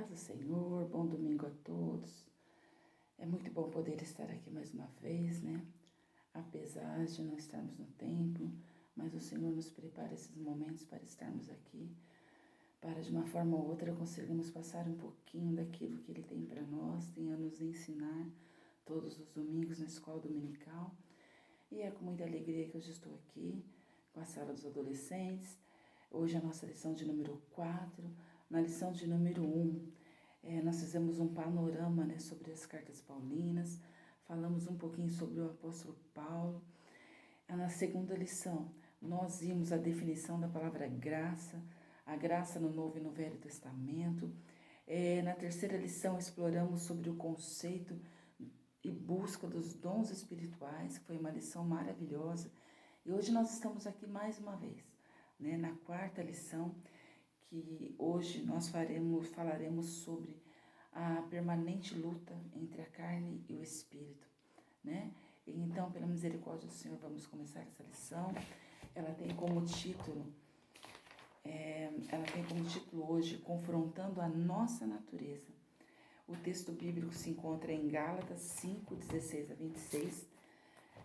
paz do Senhor, bom domingo a todos. É muito bom poder estar aqui mais uma vez, né? Apesar de não estarmos no templo, mas o Senhor nos prepara esses momentos para estarmos aqui, para de uma forma ou outra conseguirmos passar um pouquinho daquilo que Ele tem para nós, tem a nos ensinar todos os domingos na escola dominical. E é com muita alegria que hoje estou aqui, com a sala dos adolescentes. Hoje a nossa lição de número 4, na lição de número 1, nós fizemos um panorama, né, sobre as cartas paulinas, falamos um pouquinho sobre o apóstolo Paulo. Na segunda lição, nós vimos a definição da palavra graça, a graça no Novo e no Velho Testamento. Na terceira lição, exploramos sobre o conceito e busca dos dons espirituais, que foi uma lição maravilhosa. E hoje nós estamos aqui mais uma vez, né, na quarta lição, que hoje nós falaremos sobre a permanente luta entre a carne e o espírito, né? E então, pela misericórdia do Senhor, vamos começar essa lição. Ela tem como título hoje, confrontando a nossa natureza. O texto bíblico se encontra em Gálatas 5, 16 a 26,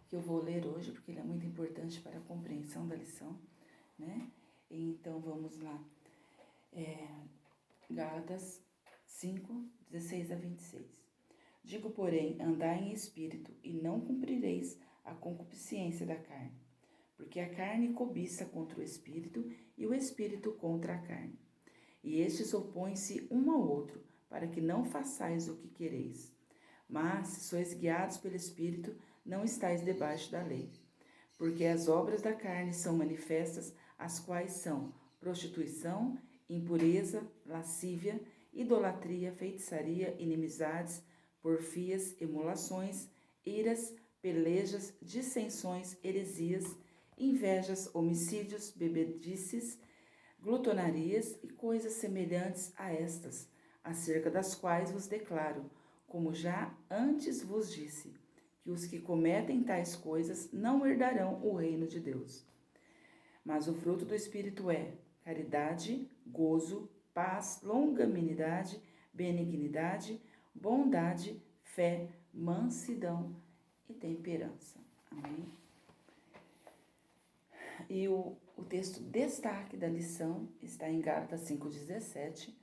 que eu vou ler hoje, porque ele é muito importante para a compreensão da lição, né? Então, vamos lá. Gálatas 5, 16 a 26. Digo, porém, andai em espírito, e não cumprireis a concupiscência da carne. Porque a carne cobiça contra o espírito, e o espírito contra a carne. E estes opõem-se um ao outro, para que não façais o que quereis. Mas, se sois guiados pelo espírito, não estáis debaixo da lei. Porque as obras da carne são manifestas, as quais são prostituição, impureza, lascívia, idolatria, feitiçaria, inimizades, porfias, emulações, iras, pelejas, dissensões, heresias, invejas, homicídios, bebedices, glutonarias e coisas semelhantes a estas, acerca das quais vos declaro, como já antes vos disse, que os que cometem tais coisas não herdarão o reino de Deus. Mas o fruto do Espírito é caridade, gozo, paz, longanimidade, benignidade, bondade, fé, mansidão e temperança. Amém? E o texto destaque da lição está em Gálatas 5,17,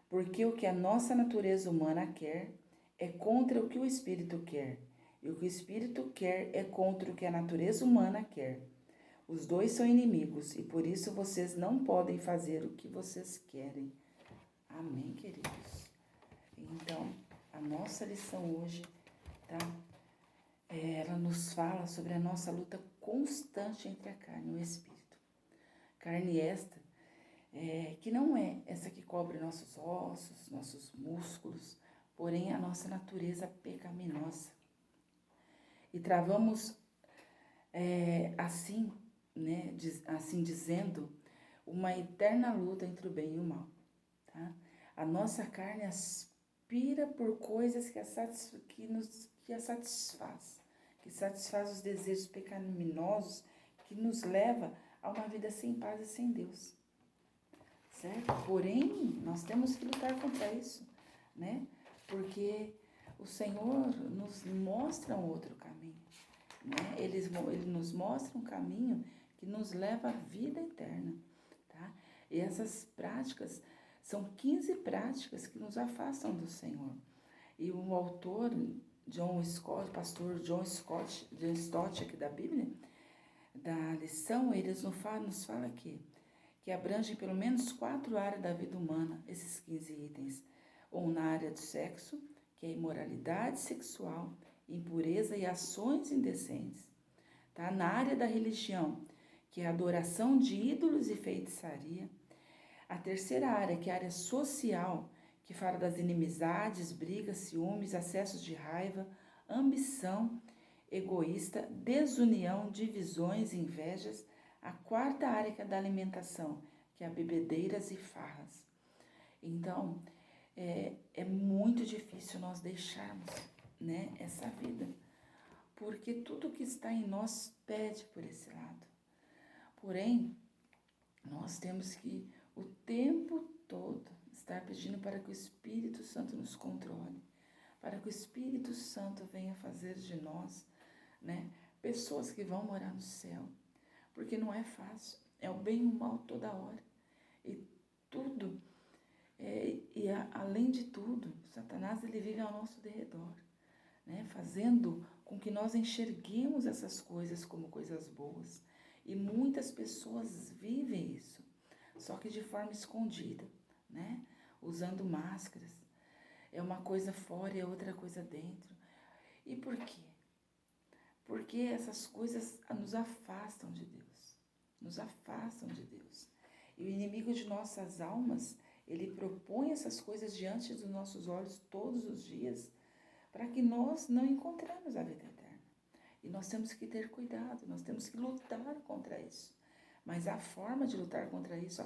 porque o que a nossa natureza humana quer é contra o que o Espírito quer, e o que o Espírito quer é contra o que a natureza humana quer. Os dois são inimigos, e por isso vocês não podem fazer o que vocês querem. Amém, queridos? Então, a nossa lição hoje, tá? Ela nos fala sobre a nossa luta constante entre a carne e o espírito. Carne esta, que não é essa que cobre nossos ossos, nossos músculos, porém a nossa natureza pecaminosa. E travamos assim, né, assim dizendo, uma eterna luta entre o bem e o mal, tá? A nossa carne aspira por coisas que a satisfaz, que satisfaz os desejos pecaminosos, que nos leva a uma vida sem paz e sem Deus, certo? Porém, nós temos que lutar contra isso, né? Porque o Senhor nos mostra um outro caminho, né? Ele nos mostra um caminho que nos leva à vida eterna, tá? E essas práticas são 15 práticas que nos afastam do Senhor. E o autor pastor John Stott aqui da Bíblia, da lição, ele nos fala aqui, que abrange pelo menos 4 áreas da vida humana, esses 15 itens. Ou na área do sexo, que é imoralidade sexual, impureza e ações indecentes. Tá? Na área da religião, que é a adoração de ídolos e feitiçaria. A terceira área, que é a área social, que fala das inimizades, brigas, ciúmes, acessos de raiva, ambição egoísta, desunião, divisões, invejas. A quarta área, que é da alimentação, que é a bebedeiras e farras. Então, é muito difícil nós deixarmos, né, essa vida, porque tudo que está em nós pede por esse lado. Porém, nós temos que o tempo todo estar pedindo para que o Espírito Santo nos controle, para que o Espírito Santo venha fazer de nós, né, pessoas que vão morar no céu, porque não é fácil, é o bem e o mal toda hora, e tudo, além de tudo, Satanás ele vive ao nosso derredor, né, fazendo com que nós enxerguemos essas coisas como coisas boas, e muitas pessoas vivem isso, só que de forma escondida, né, usando máscaras, é uma coisa fora e é outra coisa dentro. E por quê? Porque essas coisas nos afastam de Deus, nos afastam de Deus. E o inimigo de nossas almas, ele propõe essas coisas diante dos nossos olhos todos os dias, para que nós não encontremos a vida eterna. E nós temos que ter cuidado, nós temos que lutar contra isso. Mas a forma de lutar contra isso, a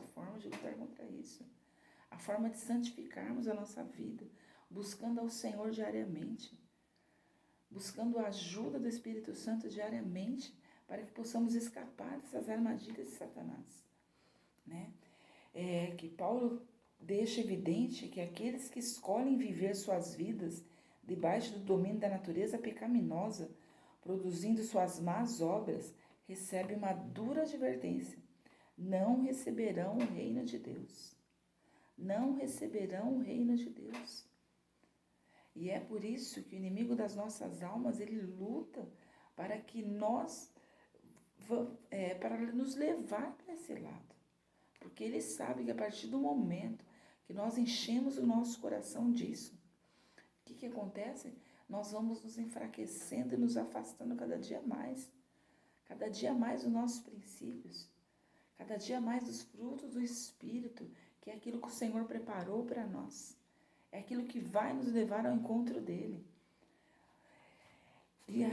forma de santificarmos a nossa vida, buscando ao Senhor diariamente, buscando a ajuda do Espírito Santo diariamente, para que possamos escapar dessas armadilhas de Satanás, né? Que Paulo deixa evidente que aqueles que escolhem viver suas vidas debaixo do domínio da natureza pecaminosa, produzindo suas más obras, recebem uma dura advertência: não receberão o reino de Deus. Não receberão o reino de Deus. E é por isso que o inimigo das nossas almas, ele luta para que nós, para nos levar para esse lado. Porque ele sabe que a partir do momento que nós enchemos o nosso coração disso, o que acontece? Nós vamos nos enfraquecendo e nos afastando cada dia mais dos nossos princípios, cada dia mais dos frutos do Espírito, que é aquilo que o Senhor preparou para nós. É aquilo que vai nos levar ao encontro dele. E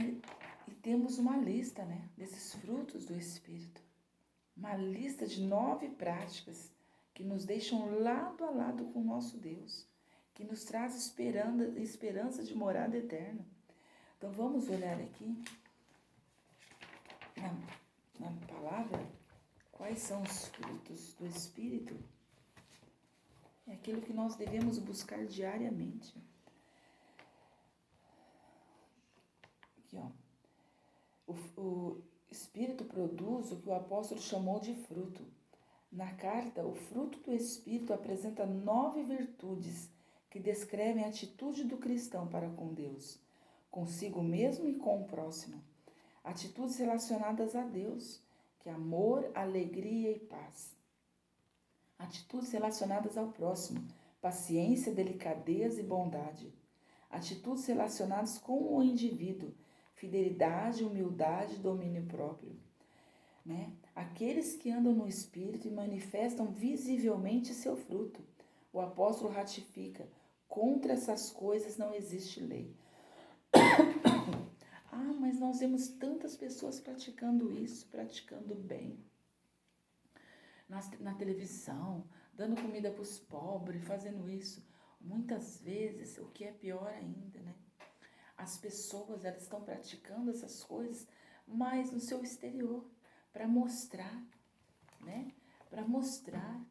temos uma lista, né, desses frutos do Espírito. Uma lista de 9 práticas que nos deixam lado a lado com o nosso Deus, que nos traz esperança de morada eterna. Então vamos olhar aqui na palavra quais são os frutos do Espírito. É aquilo que nós devemos buscar diariamente. Aqui, ó. O Espírito produz o que o apóstolo chamou de fruto. Na carta, o fruto do Espírito apresenta 9 virtudes que descrevem a atitude do cristão para com Deus, consigo mesmo e com o próximo. Atitudes relacionadas a Deus, que é amor, alegria e paz. Atitudes relacionadas ao próximo, paciência, delicadeza e bondade. Atitudes relacionadas com o indivíduo, fidelidade, humildade e domínio próprio. Né? Aqueles que andam no Espírito e manifestam visivelmente seu fruto. O apóstolo ratifica: contra essas coisas não existe lei. Mas nós vemos tantas pessoas praticando isso, praticando bem. Na televisão, dando comida para os pobres, fazendo isso. Muitas vezes, o que é pior ainda, né? As pessoas, elas estão praticando essas coisas, mas no seu exterior, para mostrar, né? Para mostrar.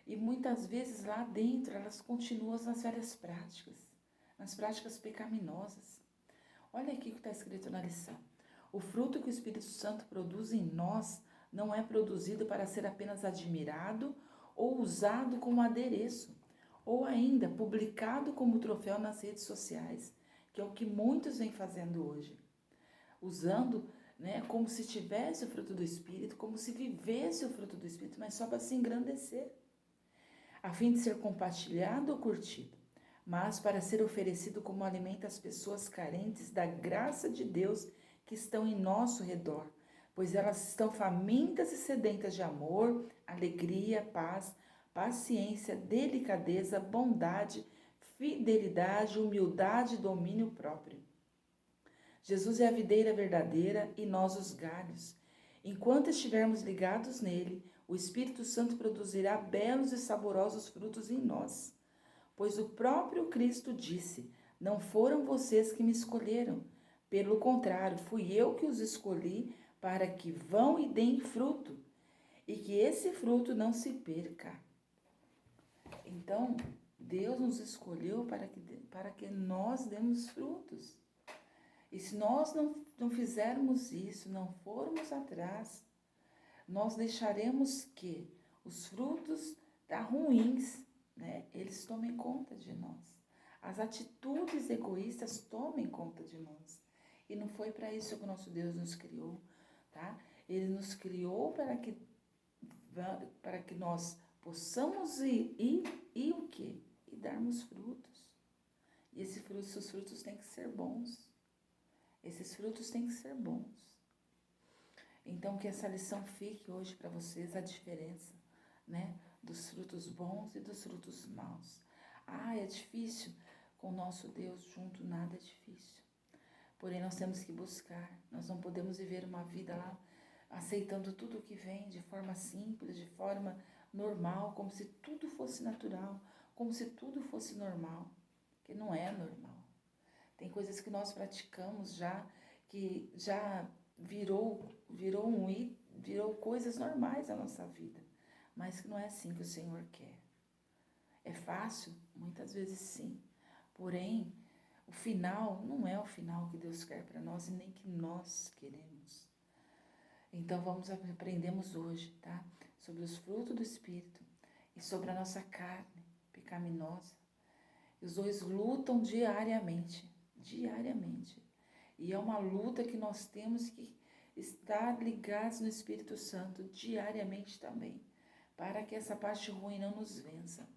E muitas vezes lá dentro, elas continuam nas velhas práticas, nas práticas pecaminosas. Olha aqui o que está escrito na lição. O fruto que o Espírito Santo produz em nós não é produzido para ser apenas admirado ou usado como adereço, ou ainda publicado como troféu nas redes sociais, que é o que muitos vêm fazendo hoje. Usando, né, como se tivesse o fruto do Espírito, como se vivesse o fruto do Espírito, mas só para se engrandecer, a fim de ser compartilhado ou curtido, mas para ser oferecido como alimento às pessoas carentes da graça de Deus que estão em nosso redor, pois elas estão famintas e sedentas de amor, alegria, paz, paciência, delicadeza, bondade, fidelidade, humildade e domínio próprio. Jesus é a videira verdadeira e nós os galhos. Enquanto estivermos ligados nele, o Espírito Santo produzirá belos e saborosos frutos em nós. Pois o próprio Cristo disse: não foram vocês que me escolheram, pelo contrário, fui eu que os escolhi para que vão e deem fruto, e que esse fruto não se perca. Então, Deus nos escolheu para que nós demos frutos. E se nós não fizermos isso, não formos atrás, nós deixaremos que os frutos ruins, né, eles tomem conta de nós. As atitudes egoístas tomem conta de nós. E não foi para isso que o nosso Deus nos criou, tá? Ele nos criou para que nós possamos ir o quê? E darmos frutos. E esses frutos têm que ser bons. Esses frutos têm que ser bons. Então, que essa lição fique hoje para vocês, a diferença, né, dos frutos bons e dos frutos maus. É difícil com o nosso Deus junto, nada é difícil. Porém, nós temos que buscar, nós não podemos viver uma vida lá aceitando tudo o que vem de forma simples, de forma normal, como se tudo fosse natural, como se tudo fosse normal, que não é normal. Tem coisas que nós praticamos já, que já virou coisas normais na nossa vida, mas que não é assim que o Senhor quer. É fácil? Muitas vezes sim, porém, o final não é o final que Deus quer para nós e nem que nós queremos. Então aprendemos hoje, tá? Sobre os frutos do Espírito e sobre a nossa carne pecaminosa. Os dois lutam diariamente. E é uma luta que nós temos que estar ligados no Espírito Santo diariamente também, para que essa parte ruim não nos vença.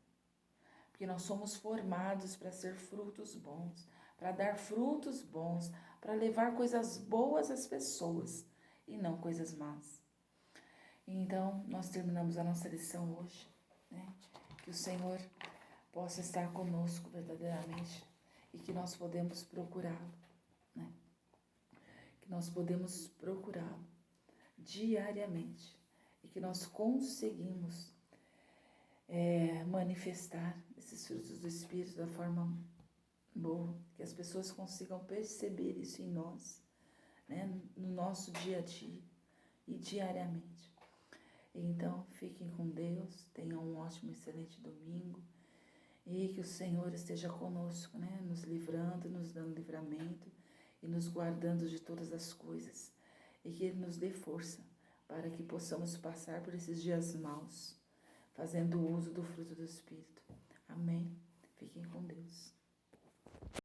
Porque nós somos formados para ser frutos bons, para dar frutos bons, para levar coisas boas às pessoas e não coisas más. Então, nós terminamos a nossa lição hoje, né? Que o Senhor possa estar conosco verdadeiramente e que nós podemos procurá-lo, né? Que nós podemos procurá-lo diariamente e que nós conseguimos manifestar esses frutos do Espírito da forma boa, que as pessoas consigam perceber isso em nós, né? No nosso dia a dia e diariamente. Então, fiquem com Deus, tenham um ótimo, excelente domingo e que o Senhor esteja conosco, né? Nos livrando, nos dando livramento e nos guardando de todas as coisas e que Ele nos dê força para que possamos passar por esses dias maus, fazendo uso do fruto do Espírito. Amém? Fiquem com Deus.